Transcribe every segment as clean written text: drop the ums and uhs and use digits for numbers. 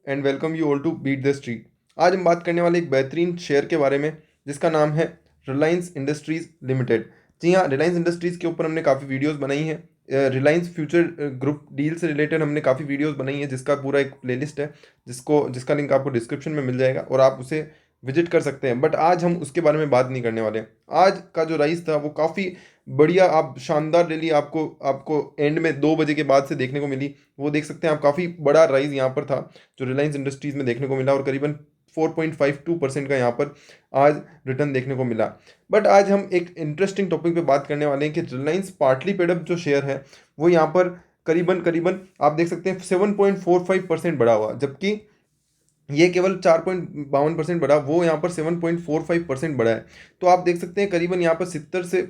And welcome you all to beat the street. आज हम बात करने वाले एक बेहतरीन शेयर के बारे में जिसका नाम है रिलायंस इंडस्ट्रीज लिमिटेड। जी हाँ, रिलायंस इंडस्ट्रीज़ के ऊपर हमने काफ़ी वीडियोस बनाई हैं। रिलायंस फ्यूचर ग्रुप डील से रिलेटेड हमने काफ़ी वीडियोस बनाई हैं जिसका पूरा एक प्लेलिस्ट है जिसका लिंक आपको डिस्क्रिप्शन में मिल जाएगा और आप उसे विजिट कर सकते हैं। बट आज हम उसके बारे में बात नहीं करने वाले। आज का जो राइस था वो काफ़ी बढ़िया, आप शानदार रैली आपको आपको एंड में 2 बजे के बाद से देखने को मिली। वो देख सकते हैं आप, काफ़ी बड़ा राइज यहाँ पर था जो रिलायंस इंडस्ट्रीज़ में देखने को मिला और करीबन 4.52% का यहाँ पर आज रिटर्न देखने को मिला। बट आज हम एक इंटरेस्टिंग टॉपिक पे बात करने वाले हैं कि रिलायंस पार्टली पेडअप जो शेयर है वो यहाँ पर करीबन करीबन आप देख सकते हैं 7.45% बढ़ा हुआ, जबकि ये केवल 4.52% बढ़ा, वो यहाँ पर 7.45% बढ़ा है। तो आप देख सकते हैं करीबन यहाँ पर 70 से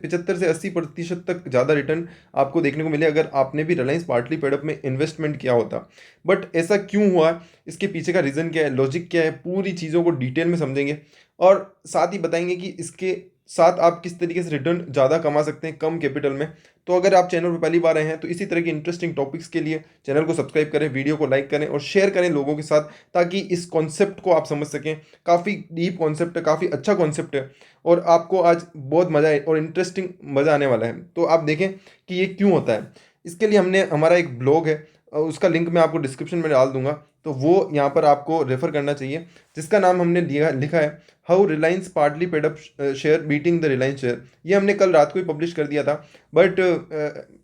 80% तक ज़्यादा रिटर्न आपको देखने को मिले अगर आपने भी रिलायंस पार्टली पेडअप में इन्वेस्टमेंट किया होता। बट ऐसा क्यों हुआ, इसके पीछे का रीज़न क्या है, लॉजिक क्या है, पूरी चीज़ों को डिटेल में समझेंगे और साथ ही बताएंगे कि इसके साथ आप किस तरीके से रिटर्न ज़्यादा कमा सकते हैं कम कैपिटल में। तो अगर आप चैनल पर पहली बार आए हैं तो इसी तरह की इंटरेस्टिंग टॉपिक्स के लिए चैनल को सब्सक्राइब करें, वीडियो को लाइक करें और शेयर करें लोगों के साथ, ताकि इस कॉन्सेप्ट को आप समझ सकें। काफ़ी डीप कॉन्सेप्ट है, काफ़ी अच्छा कॉन्सेप्ट है और आपको आज बहुत मज़ा आए और इंटरेस्टिंग मज़ा आने वाला है। तो आप देखें कि ये क्यों होता है। इसके लिए हमने हमारा एक ब्लॉग है, उसका लिंक मैं आपको डिस्क्रिप्शन में डाल दूंगा, तो वो यहाँ पर आपको रेफर करना चाहिए, जिसका नाम हमने लिखा है how Reliance partly paid up share beating the Reliance share. ये हमने कल रात को ही पब्लिश कर दिया था, but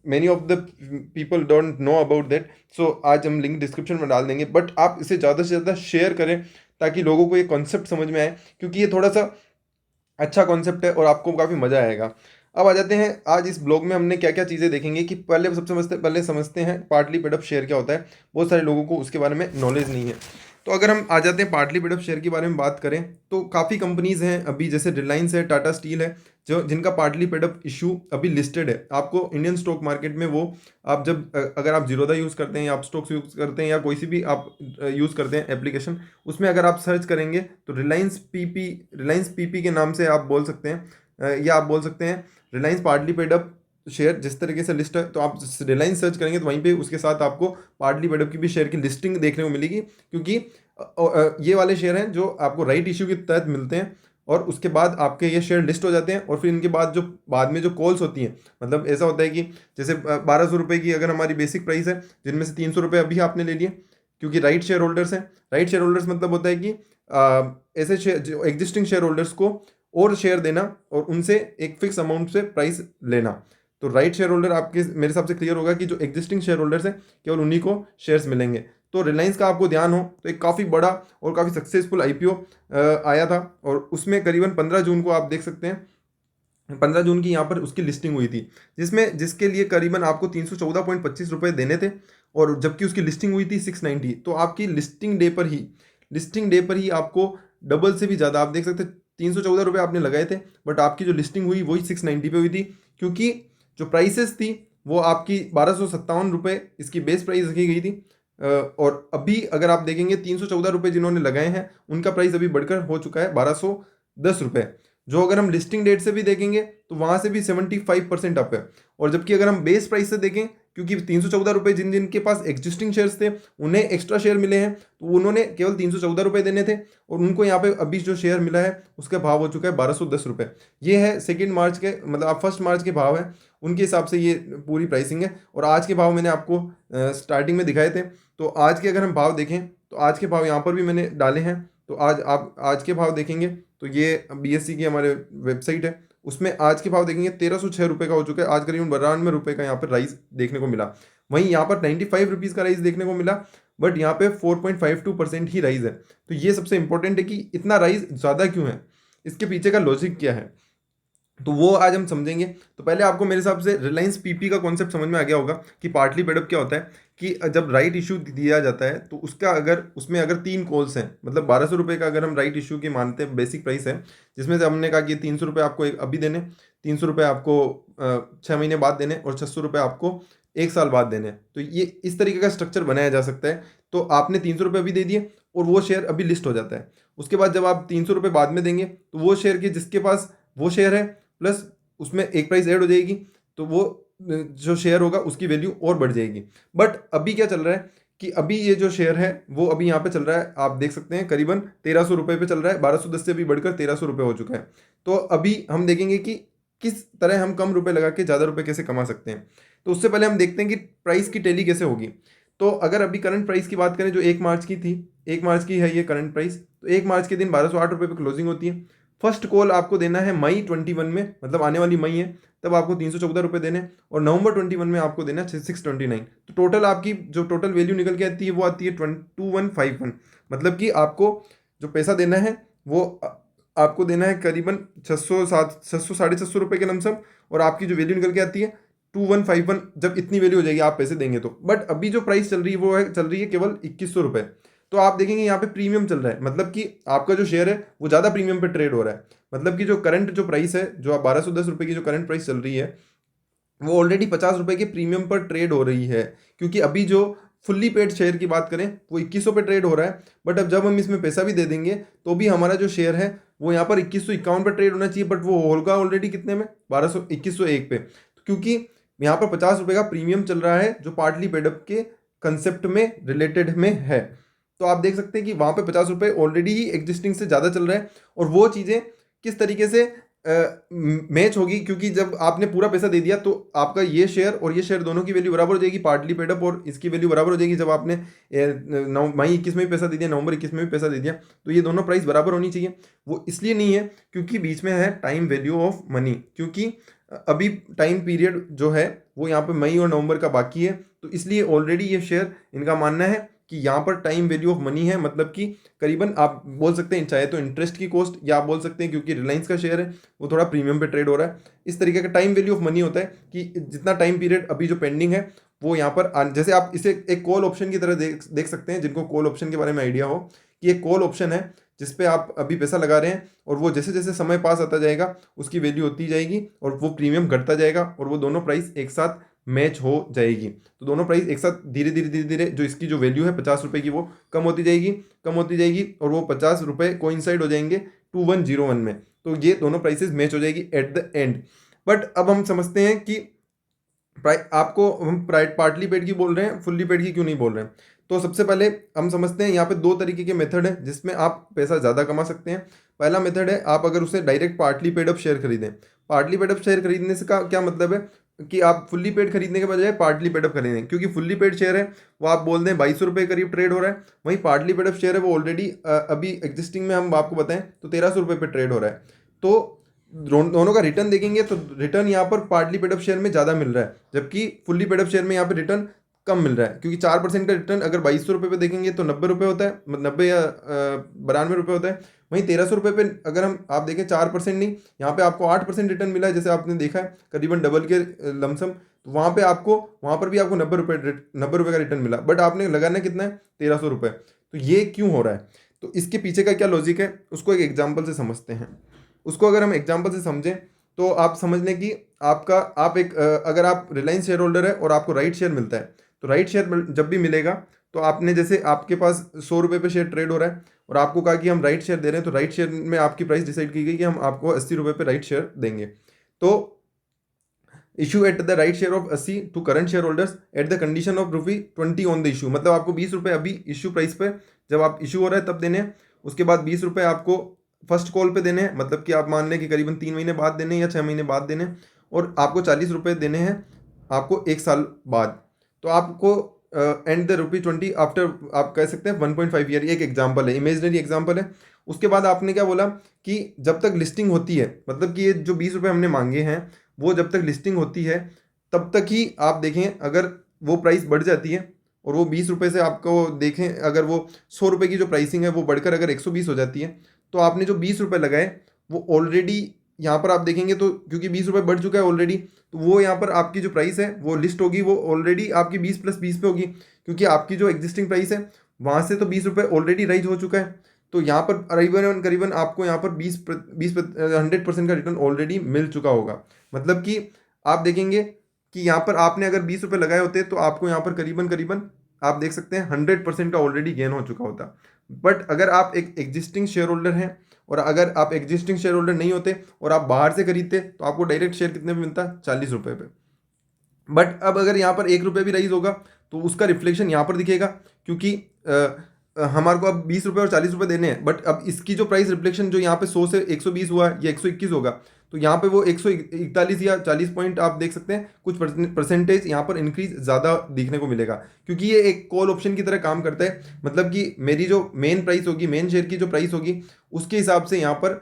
many of the people don't know about that. So आज हम लिंक डिस्क्रिप्शन में डाल देंगे, बट आप इसे ज़्यादा से ज़्यादा शेयर करें ताकि लोगों को ये कॉन्सेप्ट समझ में आए, क्योंकि ये थोड़ा सा अच्छा कॉन्सेप्ट है और आपको काफ़ी मज़ा आएगा। अब आ जाते हैं, आज इस ब्लॉग में हमने क्या क्या चीज़ें देखेंगे कि पहले समझते हैं पार्टली पेडअप शेयर क्या होता है। बहुत सारे लोगों को उसके बारे में नॉलेज नहीं है। तो अगर हम आ जाते हैं पार्टली पेडअप शेयर के बारे में बात करें तो काफ़ी कंपनीज़ हैं अभी, जैसे रिलायंस है, टाटा स्टील है, जो जिनका पार्टली पेडअप इशू अभी लिस्टेड है। आपको इंडियन स्टॉक मार्केट में वो आप जब अगर आप जीरोदा यूज़ करते हैं या आप स्टॉक्स यूज़ करते हैं या कोई सी भी आप यूज़ करते हैं एप्लीकेशन, उसमें अगर आप सर्च करेंगे तो रिलायंस पीपी के नाम से आप बोल सकते हैं, या आप बोल सकते हैं रिलायंस पार्टली पेडअप शेयर, जिस तरीके से लिस्ट है। तो आप रिलायंस सर्च करेंगे तो वहीं पे उसके साथ आपको पार्टली पेडअप की भी शेयर की लिस्टिंग देखने को मिलेगी, क्योंकि ये वाले शेयर हैं जो आपको राइट इशू के तहत मिलते हैं और उसके बाद आपके ये शेयर लिस्ट हो जाते हैं और फिर इनके बाद में जो कॉल्स होती हैं, मतलब ऐसा होता है कि जैसे 1200 रुपये की अगर हमारी बेसिक प्राइस है, जिनमें से 300 रुपये अभी आपने ले लिए क्योंकि राइट शेयर होल्डर्स हैं। राइट शेयर होल्डर्स मतलब होता है कि ऐसे शेयर जो एग्जिस्टिंग शेयर होल्डर्स को और शेयर देना और उनसे एक फिक्स अमाउंट से प्राइस लेना। तो राइट शेयर होल्डर आपके मेरे हिसाब से क्लियर होगा कि जो एग्जिस्टिंग शेयर होल्डर्स हैं केवल उन्हीं को शेयर्स मिलेंगे। तो रिलायंस का आपको ध्यान हो तो एक काफ़ी बड़ा और काफ़ी सक्सेसफुल आईपीओ आया था और उसमें करीबन 15 जून को आप देख सकते हैं 15 जून की यहाँ पर उसकी लिस्टिंग हुई थी, जिसके लिए करीबन आपको 314.25 रुपये देने थे और जबकि उसकी लिस्टिंग हुई थी 690। तो आपकी लिस्टिंग डे पर ही आपको डबल से भी ज़्यादा, आप देख सकते हैं 314 रुपये आपने लगाए थे, बट आपकी जो लिस्टिंग हुई वही 690 पे हुई थी, क्योंकि जो प्राइसेस थी वो आपकी 1257 रुपये इसकी बेस प्राइस रखी गई थी। और अभी अगर आप देखेंगे 314 रुपये जिन्होंने लगाए हैं उनका प्राइस अभी बढ़कर हो चुका है 1210 रुपये, जो अगर हम लिस्टिंग डेट से भी देखेंगे तो वहाँ से भी 75% अप है। और जबकि अगर हम बेस प्राइस से देखें, क्योंकि 314 रुपये जिन जिनके पास एग्जिस्टिंग शेयर्स थे उन्हें एक्स्ट्रा शेयर मिले हैं, तो उन्होंने केवल 314 रुपये देने थे और उनको यहाँ पे अभी जो शेयर मिला है उसका भाव हो चुका है 1210 रुपये। ये है 2 मार्च के, मतलब आप 1 मार्च के भाव है उनके हिसाब से ये पूरी प्राइसिंग है। और आज के भाव मैंने आपको स्टार्टिंग में दिखाए थे। तो आज के अगर हम भाव देखें तो आज के भाव यहाँ पर भी मैंने डाले हैं। तो आज के भाव देखेंगे तो ये बीएससी की हमारे वेबसाइट है, उसमें आज के भाव देखेंगे 1306 रुपये का हो चुका है। आज करीबन 92 रुपये का यहाँ पर राइस देखने को मिला। वहीं यहाँ पर 95 रुपीज़ का राइस देखने को मिला, बट यहाँ पे 4.52% ही राइस है। तो ये सबसे इंपॉर्टेंट है कि इतना राइस ज़्यादा क्यों है, इसके पीछे का लॉजिक क्या है, तो वो आज हम समझेंगे। तो पहले आपको मेरे हिसाब से रिलायंस पीपी का कॉन्सेप्ट समझ में आ गया होगा कि पार्टली पेडअप क्या होता है, कि जब राइट इशू दिया जाता है तो उसमें अगर 3 कॉल्स हैं, मतलब 1200 रुपये का अगर हम राइट इशू की मानते हैं बेसिक प्राइस है, जिसमें से हमने कहा कि 300 रुपये आपको अभी देने, 300 रुपये आपको 6 महीने बाद देने और 600 रुपये आपको 1 साल बाद देने। तो ये इस तरीके का स्ट्रक्चर बनाया जा सकता है। तो आपने 300 रुपये अभी दे दिए और वो शेयर अभी लिस्ट हो जाता है। उसके बाद जब आप 300 रुपये बाद में देंगे तो वो शेयर के जिसके पास वो शेयर है प्लस उसमें एक प्राइस ऐड हो जाएगी, तो वो जो शेयर होगा उसकी वैल्यू और बढ़ जाएगी। बट अभी क्या चल रहा है कि अभी ये जो शेयर है वो अभी यहाँ पे चल रहा है, आप देख सकते हैं करीबन 1300 रुपये पे चल रहा है, 1210 से अभी बढ़कर 1300 रुपये हो चुका है। तो अभी हम देखेंगे कि किस तरह हम कम रुपए लगा के ज़्यादा रुपए कैसे कमा सकते हैं। तो उससे पहले हम देखते हैं कि प्राइस की टैली कैसे होगी। तो अगर अभी करंट प्राइस की बात करें जो 1 मार्च की थी, 1 मार्च की है ये करंट प्राइस, तो 1 मार्च के दिन 1208 रुपये पे क्लोजिंग होती है। फर्स्ट कॉल आपको देना है मई 21 में, मतलब आने वाली मई है, तब आपको 314 रुपये देने, और नवंबर 21 में आपको देना है 629। तो टोटल आपकी जो टोटल वैल्यू निकल के आती है वो आती है 2151। मतलब कि आपको जो पैसा देना है वो आपको देना है करीबन 600 साढ़े 600 रुपये के लमसम, और आपकी जो वैल्यू निकल के आती है 2151। जब इतनी वैल्यू हो जाएगी आप पैसे देंगे तो। बट अभी जो प्राइस चल रही है वो है चल रही है केवल 2100 रुपये। तो आप देखेंगे यहाँ पे प्रीमियम चल रहा है, मतलब कि आपका जो शेयर है वो ज़्यादा प्रीमियम पे ट्रेड हो रहा है। मतलब कि जो करंट जो प्राइस है, जो आप 1210 रुपये की जो करंट प्राइस चल रही है, वो ऑलरेडी 50 रुपये के प्रीमियम पर ट्रेड हो रही है। क्योंकि अभी जो फुल्ली पेड शेयर की बात करें वो 2100 पे ट्रेड हो रहा है, बट अब जब हम इसमें पैसा भी दे देंगे तो भी हमारा जो शेयर है वो यहाँ पर 2151 पर ट्रेड होना चाहिए, बट वो होगा ऑलरेडी कितने में, 2101 पे। क्योंकि यहाँ पर 50 रुपये का प्रीमियम चल रहा है जो पार्टली पेडअप के कंसेप्ट में रिलेटेड में है। तो आप देख सकते हैं कि वहाँ पे 50 रुपये ऑलरेडी ही एग्जिस्टिंग से ज़्यादा चल रहा है, और वो चीज़ें किस तरीके से मैच होगी, क्योंकि जब आपने पूरा पैसा दे दिया तो आपका ये शेयर और ये शेयर दोनों की वैल्यू बराबर हो जाएगी, पार्टली पेडअप और इसकी वैल्यू बराबर हो जाएगी। जब आपने मई 21 में भी पैसा दे दिया, नवंबर 21 में भी पैसा दे दिया, तो ये दोनों प्राइस बराबर होनी चाहिए। वो इसलिए नहीं है क्योंकि बीच में है टाइम वैल्यू ऑफ मनी, क्योंकि अभी टाइम पीरियड जो है वो यहाँ पे मई और नवंबर का बाकी है। तो इसलिए ऑलरेडी ये शेयर, इनका मानना है कि यहाँ पर टाइम वैल्यू ऑफ मनी है, मतलब कि करीबन आप बोल सकते हैं चाहे तो इंटरेस्ट की कॉस्ट, या आप बोल सकते हैं क्योंकि रिलायंस का शेयर है वो थोड़ा प्रीमियम पे ट्रेड हो रहा है, इस तरीके का टाइम वैल्यू ऑफ मनी होता है कि जितना टाइम पीरियड अभी जो पेंडिंग है वो यहाँ पर जैसे आप इसे एक कॉल ऑप्शन की तरह देख सकते हैं, जिनको कॉल ऑप्शन के बारे में आइडिया हो, कि एक कॉल ऑप्शन है जिसपे आप अभी पैसा लगा रहे हैं, और वो जैसे जैसे समय पास आता जाएगा उसकी वैल्यू होती जाएगी और वो प्रीमियम घटता जाएगा, और वो दोनों प्राइस एक साथ मैच हो जाएगी। तो दोनों प्राइस एक साथ धीरे धीरे धीरे धीरे जो इसकी जो वैल्यू है 50 रुपये की वो कम होती जाएगी, कम होती जाएगी, और वो 50 रुपये कोइंसाइड हो जाएंगे 2101 में। तो ये दोनों प्राइसेस मैच हो जाएगी एट द एंड। बट अब हम समझते हैं कि आपको हम पार्टली पेड की बोल रहे हैं, फुल्ली पेड की क्यों नहीं बोल रहे हैं। तो सबसे पहले हम समझते हैं यहाँ पे दो तरीके के मेथड है जिसमें आप पैसा ज़्यादा कमा सकते हैं। पहला मेथड है आप अगर उसे direct partly paid up share खरीदें। पार्टली पेड अप शेयर खरीदने से का क्या मतलब है कि आप फुल्ली पेड खरीदने के बजाय पार्टली पेड अप खरीदें, क्योंकि फुल्ली पेड शेयर है वो आप बोल दें 2200 रुपये करीब ट्रेड हो रहा है, वहीं पार्टली पेड अप शेयर है वो ऑलरेडी अभी एग्जिस्टिंग में हम आपको बताएं तो 1300 रुपये पे ट्रेड हो रहा है। तो दोनों का रिटर्न देखेंगे तो रिटर्न यहाँ पर पार्टली पेडअप शेयर में ज़्यादा मिल रहा है, जबकि फुल्ली पेडअप शेयर में यहाँ पर रिटर्न कम मिल रहा है, क्योंकि 4% का रिटर्न अगर 2200 रुपये पे देखेंगे तो 90 रुपये होता है, 90 या 92 रुपये होता है। वहीं 1300 रुपये पे अगर हम आप देखें 4% नहीं, यहाँ पे आपको 8% रिटर्न मिला है, जैसे आपने देखा है करीबन डबल के लमसम। तो वहाँ पर भी आपको 90 रुपये का रिटर्न मिला, बट आपने लगाना कितना है 1300 रुपये। तो ये क्यों हो रहा है, तो इसके पीछे का क्या लॉजिक है उसको एक एग्जाम्पल से समझते हैं। उसको अगर हम एग्जाम्पल से समझें तो आप समझ लें कि अगर आप रिलायंस शेयर होल्डर है और आपको राइट शेयर मिलता है, तो राइट शेयर जब भी मिलेगा तो आपने जैसे आपके पास 100 रुपये पे शेयर ट्रेड हो रहा है और आपको कहा कि हम राइट शेयर दे रहे हैं, तो राइट शेयर में आपकी प्राइस डिसाइड की गई कि हम आपको 80 रुपये पे राइट शेयर देंगे। तो issue at the right share of 80 to current shareholders at the condition of ₹20 on the issue, मतलब आपको 20 रुपये अभी इशू प्राइस पे जब आप इशू हो रहा है तब देने हैं। उसके बाद 20 रुपये आपको फर्स्ट कॉल पे देने हैं, मतलब कि आप मान लें कि करीबन 3 महीने बाद देने हैं या 6 महीने बाद देने हैं, और आपको 40 रुपये देने हैं आपको 1 साल बाद। तो आपको एंड द ₹20 आफ्टर, आप कह सकते हैं 1.5 ईयर। एक एग्जाम्पल है, इमेजनरी एग्जाम्पल है। उसके बाद आपने क्या बोला कि जब तक लिस्टिंग होती है, मतलब कि ये जो 20 रुपये हमने मांगे हैं वो जब तक लिस्टिंग होती है तब तक ही आप देखें, अगर वो प्राइस बढ़ जाती है और वो 20 रुपये से आपको देखें अगर वो 100 रुपये की जो प्राइसिंग है वो बढ़कर अगर 120 हो जाती है, तो आपने जो 20 रुपये लगाए वो ऑलरेडी यहाँ पर आप देखेंगे तो क्योंकि 20 रुपये बढ़ चुका है ऑलरेडी, तो वो यहाँ पर आपकी जो प्राइस है वो लिस्ट होगी वो ऑलरेडी आपकी 20 + 20 पे होगी, क्योंकि आपकी जो एग्जिस्टिंग प्राइस है वहाँ से तो 20 रुपये ऑलरेडी राइज हो चुका है। तो यहाँ पर करीबन आपको यहाँ पर 100% का रिटर्न ऑलरेडी मिल चुका होगा। मतलब कि आप देखेंगे कि यहाँ पर आपने अगर 20 रुपये लगाए होते तो आपको यहाँ पर करीबन आप देख सकते हैं 100% का ऑलरेडी गेन हो चुका होता। बट अगर आप एक एग्जिस्टिंग शेयर होल्डर हैं और अगर आप एग्जिस्टिंग शेयर होल्डर नहीं होते और आप बाहर से खरीदते तो आपको डायरेक्ट शेयर कितने पे मिलता, 40 रुपये पे। बट अब अगर यहाँ पर 1 रुपये भी राइज होगा तो उसका रिफ्लेक्शन यहाँ पर दिखेगा, क्योंकि हमारे को अब 20 रुपये और 40 रुपये देने हैं, बट अब इसकी जो प्राइस रिफ्लेक्शन जो यहाँ पे 100 से 120 हुआ है या 121 होगा, तो यहाँ पे वो 141 या 40 पॉइंट आप देख सकते हैं, कुछ परसेंटेज यहाँ पर इंक्रीज ज़्यादा दिखने को मिलेगा, क्योंकि ये एक कॉल ऑप्शन की तरह काम करता है। मतलब कि मेरी जो मेन प्राइस होगी, मेन शेयर की जो प्राइस होगी, उसके हिसाब से यहाँ पर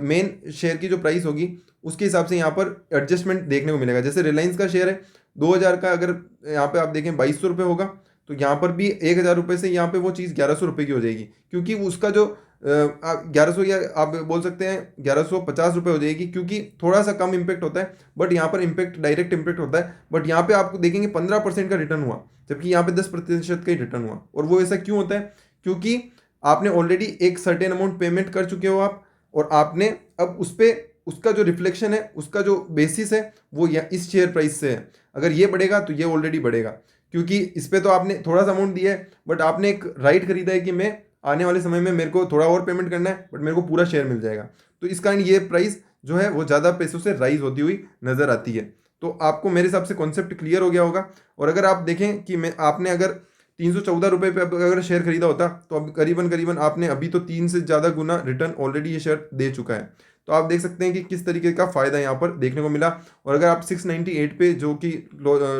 मेन शेयर की जो प्राइस होगी उसके हिसाब से यहाँ पर एडजस्टमेंट देखने को मिलेगा। जैसे रिलायंस का शेयर है 2000 का, अगर यहाँ पे आप देखें 2200 रुपये होगा, तो यहाँ पर भी 1000 रुपये से यहाँ पे वो चीज़ 1100 रुपये की हो जाएगी, क्योंकि उसका जो 1100 या आप बोल सकते हैं 1150 रुपये हो जाएगी, क्योंकि थोड़ा सा कम इम्पैक्ट होता है, बट यहाँ पर इम्पैक्ट डायरेक्ट इम्पैक्ट होता है। बट यहाँ पे आपको देखेंगे 15% का रिटर्न हुआ, जबकि यहाँ पे 10% का ही रिटर्न हुआ। और वो ऐसा क्यों होता है? क्योंकि आपने ऑलरेडी एक सर्टेन अमाउंट पेमेंट कर चुके हो आप, और आपने अब उस पर उसका जो रिफ्लेक्शन है, उसका जो बेसिस है वो इस शेयर प्राइस से है। अगर ये बढ़ेगा तो ये ऑलरेडी बढ़ेगा, क्योंकि इस पे तो आपने थोड़ा सा अमाउंट दिया है, बट आपने एक राइट खरीदा है कि मैं आने वाले समय में मेरे को थोड़ा और पेमेंट करना है, बट मेरे को पूरा शेयर मिल जाएगा। तो इस कारण ये प्राइस जो है वो ज़्यादा पैसों से राइज होती हुई नज़र आती है। तो आपको मेरे हिसाब से कॉन्सेप्ट क्लियर हो गया होगा। और अगर आप देखें कि मैं आपने अगर 314 रुपये पे अगर शेयर खरीदा होता, तो अब करीबन करीबन आपने अभी तो 3 से ज़्यादा गुना रिटर्न ऑलरेडी ये शेयर दे चुका है। तो आप देख सकते हैं कि किस तरीके का फ़ायदा यहाँ पर देखने को मिला। और अगर आप 698 पे, जो कि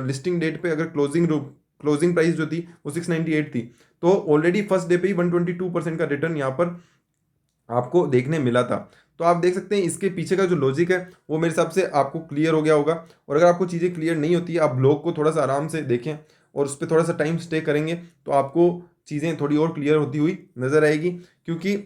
लिस्टिंग डेट पे अगर क्लोजिंग प्राइस जो थी वो 698 थी, तो ऑलरेडी फर्स्ट डे पे ही 122% का रिटर्न यहाँ पर आपको देखने मिला था। तो आप देख सकते हैं इसके पीछे का जो लॉजिक है वो मेरे हिसाब से आपको क्लियर हो गया होगा। और अगर आपको चीज़ें क्लियर नहीं होती है, आप ब्लॉग को थोड़ा सा आराम से देखें और उस पर थोड़ा सा टाइम स्टे करेंगे, तो आपको चीज़ें थोड़ी और क्लियर होती हुई नज़र आएगी। क्योंकि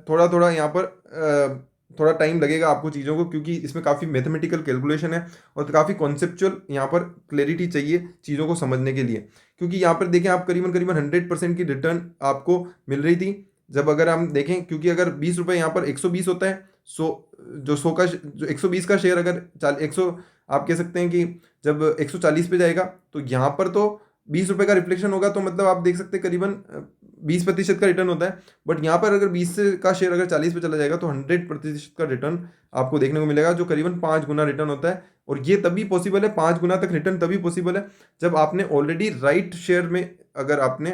थोड़ा थोड़ा यहाँ पर थोड़ा टाइम लगेगा आपको चीज़ों को, क्योंकि इसमें काफ़ी मैथमेटिकल कैलकुलेशन है और काफ़ी कॉन्सेप्चुअल यहाँ पर क्लैरिटी चाहिए चीज़ों को समझने के लिए। क्योंकि यहाँ पर देखें आप करीबन करीबन 100% की रिटर्न आपको मिल रही थी। जब अगर हम देखें, क्योंकि अगर 20 रुपये यहाँ पर 120 होता है, जो 100 का जो 120 का शेयर अगर 100 आप कह सकते हैं कि जब 140 पे जाएगा, तो यहाँ पर तो 20 रुपये का रिफ्लेक्शन होगा, तो मतलब आप देख सकते हैं करीबन 20% का रिटर्न होता है। बट यहाँ पर अगर 20 का शेयर अगर 40 पे चला जाएगा, तो 100% का रिटर्न आपको देखने को मिलेगा, जो करीबन 5 गुना रिटर्न होता है। और ये तभी पॉसिबल है, 5 गुना तक रिटर्न तभी पॉसिबल है जब आपने ऑलरेडी राइट शेयर में अगर आपने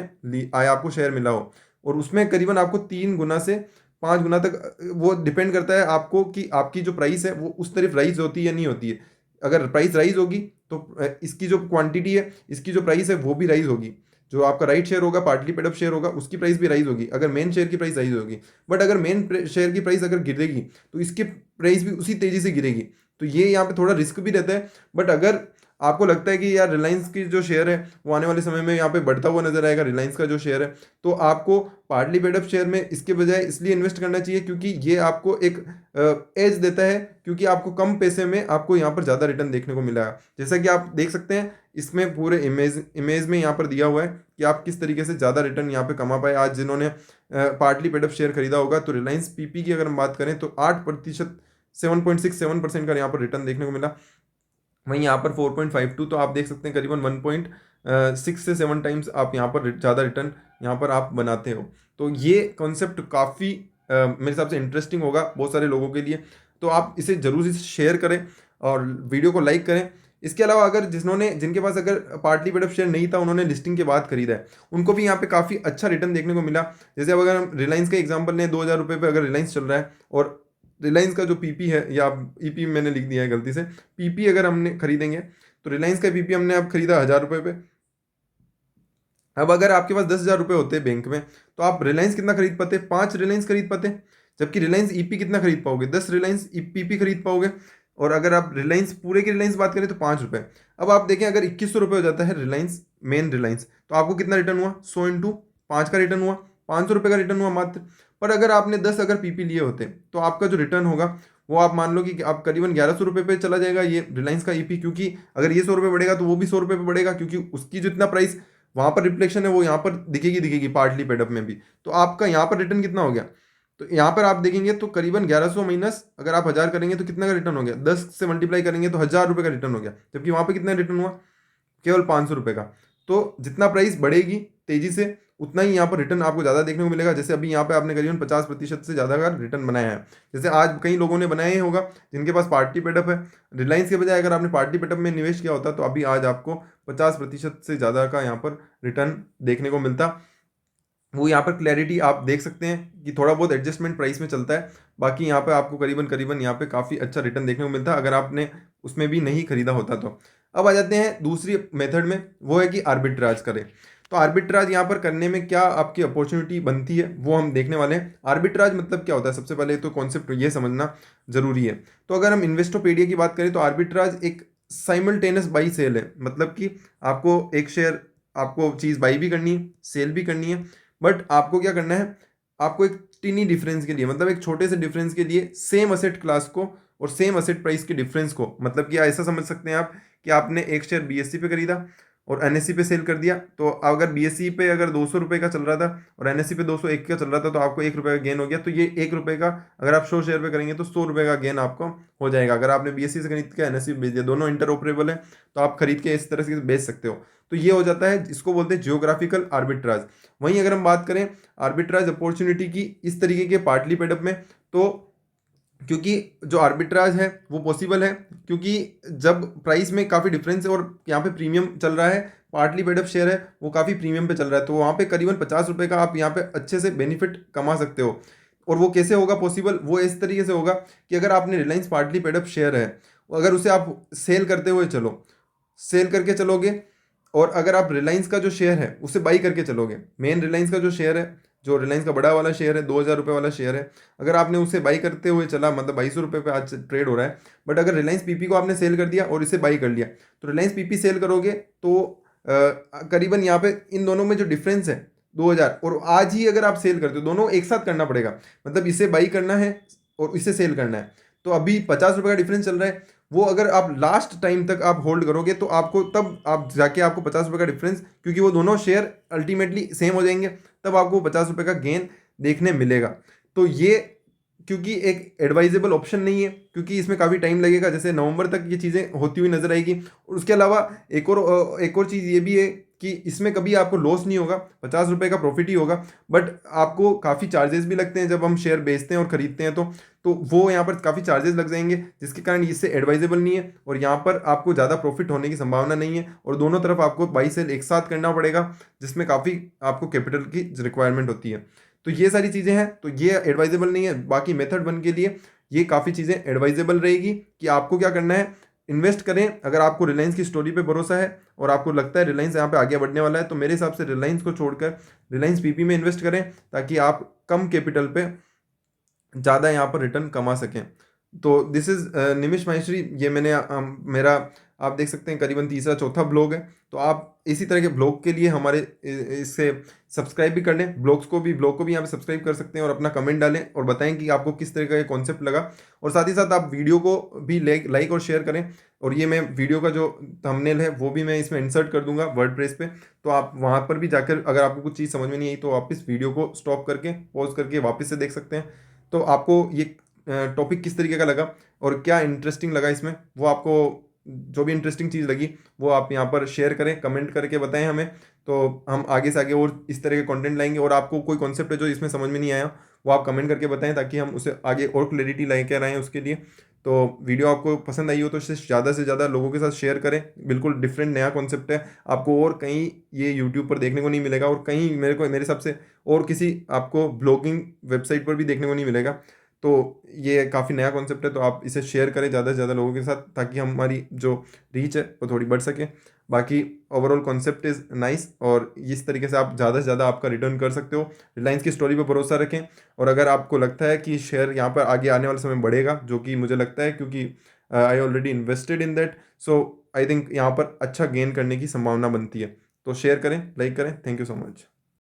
आपको शेयर मिला हो, और उसमें करीबन आपको 3 गुना से 5 गुना तक, वो डिपेंड करता है आपको कि आपकी जो प्राइस है वो उस तरफ राइज होती है या नहीं होती है। अगर प्राइस राइज होगी तो इसकी जो क्वांटिटी है, इसकी जो प्राइस है वो भी राइज होगी। जो आपका राइट शेयर होगा, पार्टली पेड अप शेयर होगा, उसकी प्राइस भी राइज होगी अगर मेन शेयर की प्राइस राइज होगी। बट अगर मेन शेयर की प्राइस अगर गिरेगी, तो इसकी प्राइस भी उसी तेजी से गिरेगी। तो ये यहाँ पे थोड़ा रिस्क भी रहता है। बट अगर आपको लगता है कि यार रिलायंस की जो शेयर है वो आने वाले समय में यहाँ पे बढ़ता हुआ नजर आएगा, रिलायंस का जो शेयर है, तो आपको पार्टली पेड अप शेयर में इसके बजाय इसलिए इन्वेस्ट करना चाहिए क्योंकि ये आपको एक एज देता है, क्योंकि आपको कम पैसे में आपको यहाँ पर ज़्यादा रिटर्न देखने को मिला है। जैसा कि आप देख सकते हैं इसमें पूरे इमेज में यहाँ पर दिया हुआ है कि आप किस तरीके से ज़्यादा रिटर्न यहाँ पे कमा पाए। आज जिन्होंने पार्टली पेड अप शेयर खरीदा होगा, तो रिलायंस पीपी की अगर हम बात करें तो 8%, 7.67% का यहाँ पर रिटर्न देखने को मिला। वहीं यहाँ पर 4.52, तो आप देख सकते हैं करीबन 1.6 से 7 टाइम्स आप यहाँ पर ज़्यादा रिटर्न यहाँ पर आप बनाते हो। तो ये कॉन्सेप्ट काफ़ी मेरे हिसाब से इंटरेस्टिंग होगा बहुत सारे लोगों के लिए। तो आप इसे ज़रूर से शेयर करें और वीडियो को लाइक करें। इसके अलावा अगर जिनके पास अगर पार्टली पेड अप शेयर नहीं था, उन्होंने लिस्टिंग के बाद खरीदा है, उनको भी यहाँ पे काफ़ी अच्छा रिटर्न देखने को मिला। जैसे अब अगर हम रिलायंस का एग्जांपल लें, 2000 रुपये पे अगर रिलायंस चल रहा है और रिलायंस का जो पीपी है, या ईपी मैंने लिख दिया है गलती से, पीपी अगर हमने खरीदेंगे तो रिलायंस का पीपी हमने अब खरीदा 1000 रुपये पे। अब अगर आपके पास 10,000 रुपये होते बैंक में, तो आप रिलायंस कितना खरीद पाते? 5 रिलायंस खरीद पाते। जबकि रिलायंस ईपी कितना खरीद पाओगे? 10 रिलायंस पीपी खरीद पाओगे। और अगर आप रिलायंस पूरे की रिलायंस बात करें तो 5 रुपये। अब आप देखें अगर 2100 रुपये हो जाता है रिलायंस, मेन रिलायंस, तो आपको कितना रिटर्न हुआ? 100 इंटू 5 का रिटर्न हुआ, 500 रुपये का रिटर्न हुआ मात्र। पर अगर आपने 10 अगर पीपी लिए होते, तो आपका जो रिटर्न होगा वो आप मान लो कि आप करीबन 1100 रुपये पे चला जाएगा ये रिलायंस का ईपी। क्योंकि अगर ये 100 रुपये बढ़ेगा तो वो भी 100 रुपये पे बढ़ेगा, क्योंकि उसकी जितना प्राइस वहाँ पर रिफ्लेक्शन है वो यहाँ पर दिखेगी पार्टली पेड अप में भी। तो आपका यहाँ पर रिटर्न कितना हो गया? तो यहाँ पर आप देखेंगे तो करीबन 1100 माइनस अगर आप 1000 करेंगे तो कितना का रिटर्न हो गया? 10 से मल्टीप्लाई करेंगे तो 1000 रुपये का रिटर्न हो गया। जबकि वहाँ पे कितना रिटर्न हुआ? केवल 500 रुपये का। तो जितना प्राइस बढ़ेगी तेज़ी से, उतना ही यहाँ पर रिटर्न आपको ज़्यादा देखने को मिलेगा। जैसे अभी यहाँ पे आपने करीबन 50% से ज़्यादा का रिटर्न बनाया है, जैसे आज कई लोगों ने बनाया ही होगा जिनके पास पार्टी पेडअप है। रिलायंस के बजाय अगर आपने पार्टी पेडअप में निवेश किया होता तो अभी आज आपको 50% से ज़्यादा का यहाँ पर रिटर्न देखने को मिलता। वो यहाँ पर क्लैरिटी आप देख सकते हैं कि थोड़ा बहुत एडजस्टमेंट प्राइस में चलता है, बाकी यहाँ पे आपको करीबन करीबन यहाँ पे काफ़ी अच्छा रिटर्न देखने को मिलता है अगर आपने उसमें भी नहीं खरीदा होता तो। अब आ जाते हैं दूसरी मेथड में, वो है कि आर्बिट्राज करें। तो आर्बिट्राज यहाँ पर करने में क्या आपकी अपॉर्चुनिटी बनती है वो हम देखने वाले हैं। आर्बिट्राज मतलब क्या होता है, सबसे पहले तो कॉन्सेप्ट ये समझना जरूरी है। तो अगर हम इन्वेस्टोपीडिया की बात करें तो आर्बिट्राज एक साइमल्टेनियस बाई सेल है, मतलब कि आपको एक शेयर, आपको चीज़ बाई भी करनी है, सेल भी करनी है, बट आपको क्या करना है, आपको एक टिनी डिफरेंस के लिए, मतलब एक छोटे से डिफरेंस के लिए सेम असेट क्लास को और सेम असेट प्राइस के डिफरेंस को, मतलब कि ऐसा समझ सकते हैं आप कि आपने एक शेयर बीएससी पे खरीदा और एनएससी पे सेल कर दिया, तो अगर बीएससी पे अगर 200 रुपये का चल रहा था और एनएससी पे 201 का चल रहा था तो आपको 1 रुपये का गेन हो गया। तो ये 1 रुपये का अगर आप 100 शेयर पे करेंगे तो 100 रुपये का गेन आपको हो जाएगा। अगर आपने बीएससी से खरीद के एनएससी पे बेच दिया, दोनों इंटरऑपरेबल है तो आप खरीद के इस तरह से बेच सकते हो। तो ये हो जाता है, इसको बोलते हैं जियोग्राफिकल आर्बिट्राज। वहीं अगर हम बात करें आर्बिट्राज अपॉर्चुनिटी की इस तरीके के पार्टली पेडअप में, तो क्योंकि जो आर्बिट्राज है वो पॉसिबल है क्योंकि जब प्राइस में काफ़ी डिफरेंस है और यहाँ पे प्रीमियम चल रहा है, पार्टली पेडअप शेयर है वो काफ़ी प्रीमियम पे चल रहा है, तो वहाँ पे करीबन 50 रुपये का आप यहाँ पे अच्छे से बेनिफिट कमा सकते हो। और वो कैसे होगा पॉसिबल, वो इस तरीके से होगा कि अगर आपने रिलायंस पार्टली पेडअप शेयर है, अगर उसे आप सेल करते हुए चलो, सेल करके चलोगे, और अगर आप रिलायंस का जो शेयर है उसे बाई करके चलोगे, मेन रिलायंस का जो शेयर है, जो रिलायंस का बड़ा वाला शेयर है, 2000 रुपये वाला शेयर है, अगर आपने उसे बाई करते हुए चला, मतलब 2200 रुपये पे आज ट्रेड हो रहा है, बट अगर रिलायंस पीपी को आपने सेल कर दिया और इसे बाई कर लिया, तो रिलायंस पीपी सेल करोगे तो करीबन यहाँ पे इन दोनों में जो डिफरेंस है 2000, और आज ही अगर आप सेल करते हो, दोनों एक साथ करना पड़ेगा, मतलब इसे बाई करना है और इसे सेल करना है, तो अभी 50 रुपये का डिफरेंस चल रहा है, वो अगर आप लास्ट टाइम तक आप होल्ड करोगे तो आपको तब आप जाके आपको 50 रुपये का डिफरेंस, क्योंकि वो दोनों शेयर अल्टीमेटली सेम हो जाएंगे, तब आपको 50 रुपये का गेन देखने मिलेगा। तो ये क्योंकि एक एडवाइजेबल ऑप्शन नहीं है, क्योंकि इसमें काफ़ी टाइम लगेगा, जैसे नवंबर तक ये चीज़ें होती हुई नजर आएगी। और उसके अलावा एक और चीज़ ये भी है कि इसमें कभी आपको लॉस नहीं होगा, 50 रुपये का प्रॉफिट ही होगा, बट आपको काफ़ी चार्जेस भी लगते हैं जब हम शेयर बेचते हैं और ख़रीदते हैं, तो वो यहाँ पर काफ़ी चार्जेस लग जाएंगे, जिसके कारण इससे एडवाइजेबल नहीं है और यहाँ पर आपको ज़्यादा प्रॉफिट होने की संभावना नहीं है, और दोनों तरफ आपको बाई सेल एक साथ करना पड़ेगा, जिसमें काफ़ी आपको कैपिटल की रिक्वायरमेंट होती है। तो ये सारी चीज़ें हैं, तो ये एडवाइजेबल नहीं है। बाकी मेथड वन के लिए ये काफ़ी चीज़ें एडवाइजेबल रहेगी कि आपको क्या करना है, इन्वेस्ट करें। अगर आपको रिलायंस की स्टोरी पे भरोसा है और आपको लगता है रिलायंस यहाँ पे आगे बढ़ने वाला है, तो मेरे हिसाब से रिलायंस को छोड़कर रिलायंस पीपी में इन्वेस्ट करें, ताकि आप कम कैपिटल पे ज़्यादा यहाँ पर रिटर्न कमा सकें। तो दिस इज़ निमिष माहेश्वरी, ये मैंने मेरा आप देख सकते हैं करीबन तीसरा चौथा ब्लॉग है, तो आप इसी तरह के ब्लॉग के लिए हमारे इससे सब्सक्राइब भी कर लें, ब्लॉग को भी यहाँ पे सब्सक्राइब कर सकते हैं, और अपना कमेंट डालें और बताएं कि आपको किस तरह का ये कॉन्सेप्ट लगा, और साथ ही साथ आप वीडियो को भी लाइक और शेयर करें। और ये मैं वीडियो का जो थंबनेल है वो भी मैं इसमें इंसर्ट कर दूंगा वर्डप्रेस पे, तो आप वहाँ पर भी जाकर अगर आपको कुछ चीज़ समझ में नहीं आई तो आप इस वीडियो को स्टॉप करके पॉज करके वापस से देख सकते हैं। तो आपको ये टॉपिक किस तरीके का लगा और क्या इंटरेस्टिंग लगा इसमें, वो आपको जो भी इंटरेस्टिंग चीज़ लगी वो आप यहाँ पर शेयर करें, कमेंट करके बताएं हमें, तो हम आगे से आगे और इस तरह के कंटेंट लाएंगे। और आपको कोई कॉन्सेप्ट है जो इसमें समझ में नहीं आया वो आप कमेंट करके बताएं, ताकि हम उसे आगे और क्लैरिटी लेकर आएँ उसके लिए। तो वीडियो आपको पसंद आई हो तो इसे ज़्यादा से ज़्यादा लोगों के साथ शेयर करें, बिल्कुल डिफरेंट नया कॉन्सेप्ट है, आपको और कहीं ये यूट्यूब पर देखने को नहीं मिलेगा, और कहीं मेरे हिसाब से और किसी आपको ब्लॉगिंग वेबसाइट पर भी देखने को नहीं मिलेगा। तो ये काफ़ी नया कॉन्सेप्ट है, तो आप इसे शेयर करें ज़्यादा से ज़्यादा लोगों के साथ, ताकि हमारी जो रीच है वो थोड़ी बढ़ सके। बाकी ओवरऑल कॉन्सेप्ट इज़ नाइस, और इस तरीके से आप ज़्यादा से ज़्यादा आपका रिटर्न कर सकते हो। रिलायंस की स्टोरी पर भरोसा रखें, और अगर आपको लगता है कि शेयर यहाँ पर आगे आने वाले समय बढ़ेगा, जो कि मुझे लगता है क्योंकि I already invested in that, so I think यहाँ पर अच्छा गेन करने की संभावना बनती है। तो शेयर करें, लाइक करें। Thank you so much.